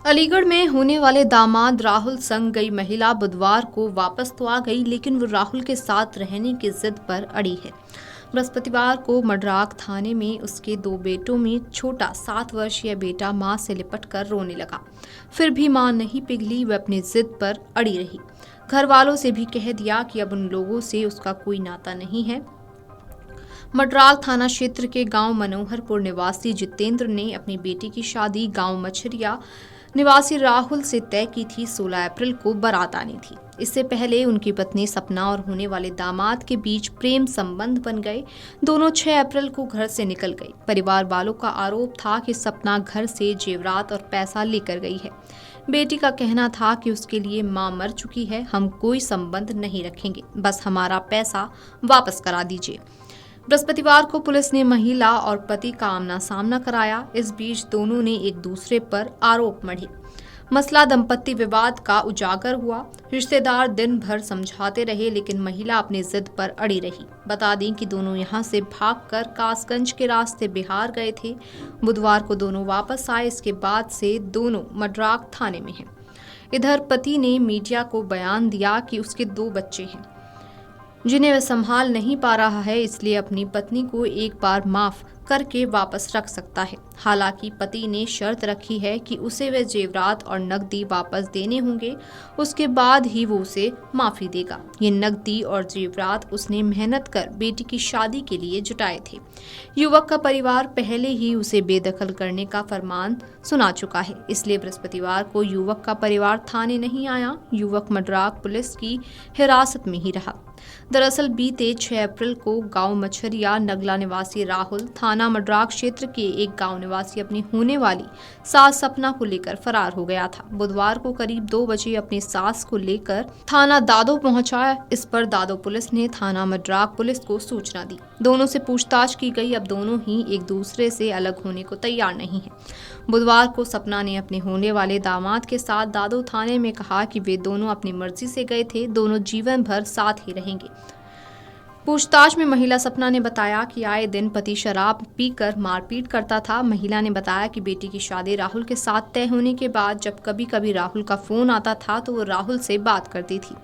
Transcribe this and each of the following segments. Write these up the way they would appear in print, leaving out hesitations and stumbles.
अलीगढ़ में होने वाले दामाद राहुल संग गई महिला बुधवार को वापस तो आ गई, लेकिन वो राहुल के साथ रहने की जिद पर अड़ी है। बृहस्पतिवार को मडराक थाने में उसके 2 बेटों में छोटा 7 वर्षीय बेटा मां से लिपटकर रोने लगा। फिर भी मां नहीं पिघली, वह अपनी जिद पर अड़ी रही। घर वालों से भी कह दिया कि अब उन लोगों से उसका कोई नाता नहीं है। मडराक थाना क्षेत्र के गांव मनोहरपुर निवासी जितेंद्र ने अपनी बेटी की शादी गांव मछरिया निवासी राहुल से तय की थी। 16 अप्रैल को बारात आनी थी। इससे पहले उनकी पत्नी सपना और होने वाले दामाद के बीच प्रेम संबंध बन गए। दोनों 6 अप्रैल को घर से निकल गई। परिवार वालों का आरोप था कि सपना घर से जेवरात और पैसा लेकर गई है। बेटी का कहना था कि उसके लिए मां मर चुकी है, हम कोई संबंध नहीं रखेंगे, बस हमारा पैसा वापस करा दीजिए। बृहस्पतिवार को पुलिस ने महिला और पति का आमना सामना कराया। इस बीच दोनों ने एक दूसरे पर आरोप मढ़े। मसला दंपत्ति विवाद का उजागर हुआ। रिश्तेदार दिन भर समझाते रहे, लेकिन महिला अपनी जिद पर अड़ी रही। बता दें कि दोनों यहां से भागकर कासगंज के रास्ते बिहार गए थे। बुधवार को दोनों वापस आए। इसके बाद से दोनों मडराक थाने में हैं। इधर पति ने मीडिया को बयान दिया कि उसके 2 बच्चे हैं जिन्हें वह संभाल नहीं पा रहा है, इसलिए अपनी पत्नी को एक बार माफ करके वापस रख सकता है। हालांकि पति ने शर्त रखी है कि उसे वे जेवरात और नकदी वापस देने होंगे, उसके बाद ही वो उसे माफी देगा। ये नकदी और जेवरात उसने मेहनत कर बेटी की शादी के लिए जुटाए थे। युवक का परिवार पहले ही उसे बेदखल करने का फरमान सुना चुका है, इसलिए बृहस्पतिवार को युवक का परिवार थाने नहीं आया। युवक मडराक पुलिस की हिरासत में ही रहा। दरअसल बीते 6 अप्रैल को गांव मछरिया नगला निवासी राहुल थाना मडराक क्षेत्र के एक गांव निवासी अपनी होने वाली सास सपना को लेकर फरार हो गया था। बुधवार को करीब 2 बजे अपनी सास को लेकर थाना दादो पहुंचा। इस पर दादो पुलिस ने थाना मडराक पुलिस को सूचना दी। दोनों से पूछताछ की गई। अब दोनों ही एक दूसरे से अलग होने को तैयार नहीं है। बुधवार को सपना ने अपने होने वाले दामाद के साथ दादो थाने में कहा कि वे दोनों अपनी मर्जी से गए थे, दोनों जीवन भर साथ ही रहेंगे। पूछताछ में महिला सपना ने बताया कि आए दिन पति शराब पीकर मारपीट करता था। महिला ने बताया कि बेटी की शादी राहुल के साथ तय होने के बाद जब कभी कभी राहुल का फोन आता था तो वो राहुल से बात करती थी।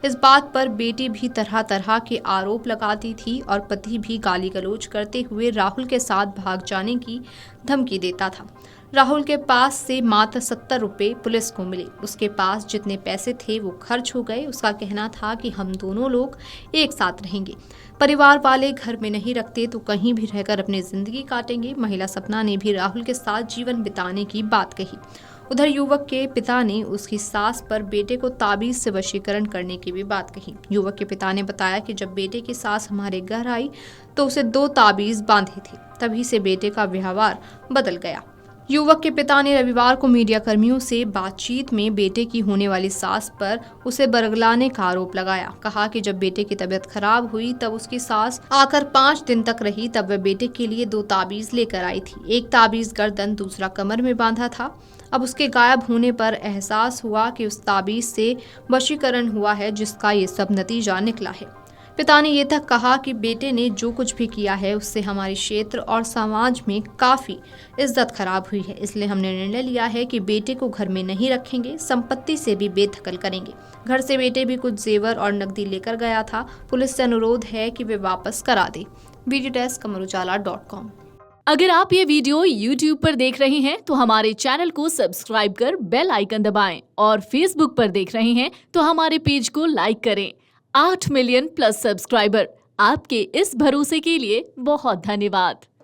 इस बात पर बेटी भी तरह तरह के आरोप लगाती थी और पति भी गाली गलौज करते हुए राहुल के साथ भाग जाने की धमकी देता था। राहुल के पास से मात्र 70 रुपए पुलिस को मिले। उसके पास जितने पैसे थे वो खर्च हो गए। उसका कहना था कि हम दोनों लोग एक साथ रहेंगे, परिवार वाले घर में नहीं रखते तो कहीं भी रहकर अपनी जिंदगी काटेंगे। महिला सपना ने भी राहुल के साथ जीवन बिताने की बात कही। उधर युवक के पिता ने उसकी सास पर बेटे को ताबीज से वशीकरण करने की भी बात कही। युवक के पिता ने बताया कि जब बेटे की सास हमारे घर आई तो उसे 2 ताबीज बांधे थे, तभी से बेटे का व्यवहार बदल गया। युवक के पिता ने रविवार को मीडिया कर्मियों से बातचीत में बेटे की होने वाली सास पर उसे बरगलाने का आरोप लगाया। कहा कि जब बेटे की तबीयत खराब हुई तब उसकी सास आकर 5 दिन तक रही, तब वह बेटे के लिए 2 ताबीज लेकर आई थी। एक ताबीज गर्दन, दूसरा कमर में बांधा था। अब उसके गायब होने पर एहसास हुआ कि उस ताबीज से वशीकरण हुआ है, जिसका ये सब नतीजा निकला है। पिता ने ये तक कहा कि बेटे ने जो कुछ भी किया है उससे हमारे क्षेत्र और समाज में काफी इज्जत खराब हुई है, इसलिए हमने निर्णय लिया है कि बेटे को घर में नहीं रखेंगे, संपत्ति से भी बेदखल करेंगे। घर से बेटे भी कुछ जेवर और नकदी लेकर गया था। पुलिस से अनुरोध है कि वे वापस करा दे। Video desk amarujala.com। अगर आप ये वीडियो YouTube पर देख रहे हैं तो हमारे चैनल को सब्सक्राइब कर बेल आइकन दबाएं, और Facebook पर देख रहे हैं तो हमारे पेज को लाइक करें। 8 मिलियन प्लस सब्सक्राइबर, आपके इस भरोसे के लिए बहुत धन्यवाद।